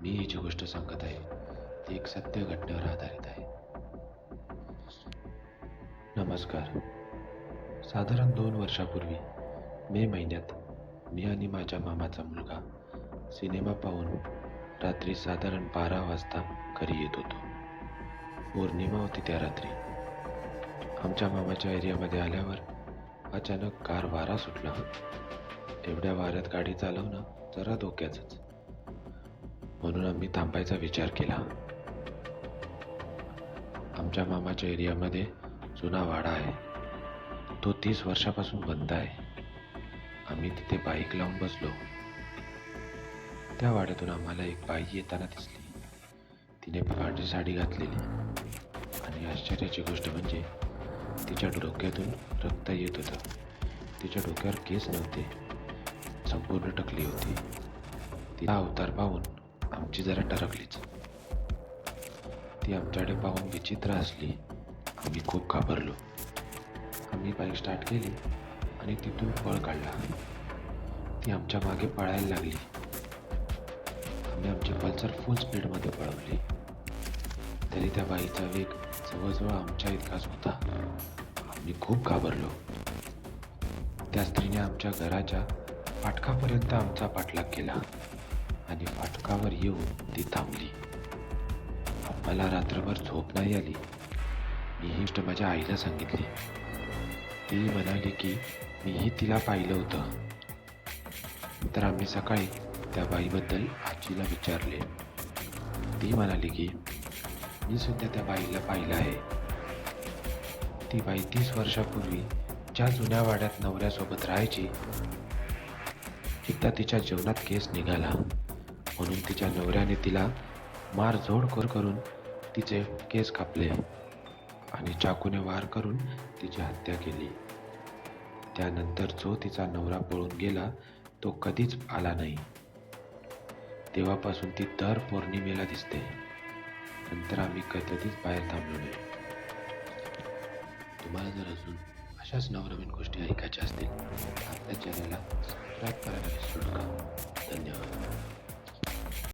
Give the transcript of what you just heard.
मी ही जी गोष्ट सांगत आहे ती एक सत्य घटनेवर आधारित आहे. नमस्कार. साधारण 2 वर्षापूर्वी मे महिन्यात मी आणि माझ्या मामाचा मुलगा सिनेमा पाहून रात्री साधारण 12 वाजता घरी येत होतो. पौर्णिमा होती त्या रात्री. आमच्या मामाच्या एरियामध्ये आल्यावर अचानक गार वारा सुटला. एवढ्या वाऱ्यात गाडी चालवणं जरा धोक्याचंच, म्हणून आम्ही थांबायचा विचार केला. आमच्या मामाच्या एरियामध्ये जुना वाडा आहे. तो 30 वर्षापासून बंद आहे. आम्ही तिथे बाईक लावून बसलो. त्या वाड्यातून आम्हाला एक बाई येताना दिसली. तिने पांढरी साडी घातलेली आणि आश्चर्याची गोष्ट म्हणजे तिच्या डोक्यातून रक्त येत होतं. तिच्या डोक्यावर केस नव्हते, संपूर्ण टकली होती. तिचा अवतार पाहून आमची जरा टरकलीच. ती आमच्याकडे पाहून विचित्र हसली. आम्ही खूप घाबरलो. आम्ही बाईक स्टार्ट केली आणि तिथून पळ काढला. ती आमच्या मागे पळायला लागली. आम्ही आमची पल्सर फुल स्पीडमध्ये पळवली. तरी त्या बाईचा वेग जवळजवळ आमच्या इतकाच होता. आम्ही खूप घाबरलो. त्या स्त्रीने आमच्या घराच्या फाटकापर्यंत आमचा पाठलाग केला आणि फाटकावर येऊन ती थांबली. आम्हाला रात्रभर झोप नाही आली. मी ही गोष्ट माझ्या आईला सांगितली. ती म्हणाली की मीही तिला पाहिलं होतं. तर आम्ही सकाळी त्या बाईबद्दल आजीला विचारले. ती म्हणाली की मी सुद्धा त्या बाईला पाहिलं आहे. ती बाई 30 वर्षापूर्वी ज्या जुन्या वाड्यात नवऱ्यासोबत राहायची, एकदा तिच्या जेवणात केस निघाला म्हणून तिच्या नवऱ्याने तिला मारझोड करून तिचे केस कापले आणि चाकूने वार करून तिची हत्या केली. त्यानंतर जो तिचा नवरा पळून गेला तो कधीच आला नाही. तेव्हापासून ती दर पौर्णिमेला दिसते. नंतर आम्ही कधीच बाहेर थांबलो नाही. तुम्हाला जर अजून अशाच नवनवीन गोष्टी ऐकायच्या असतील तर आपल्या चॅनलला सबस्क्राईब करायला विसरू नका. धन्यवाद.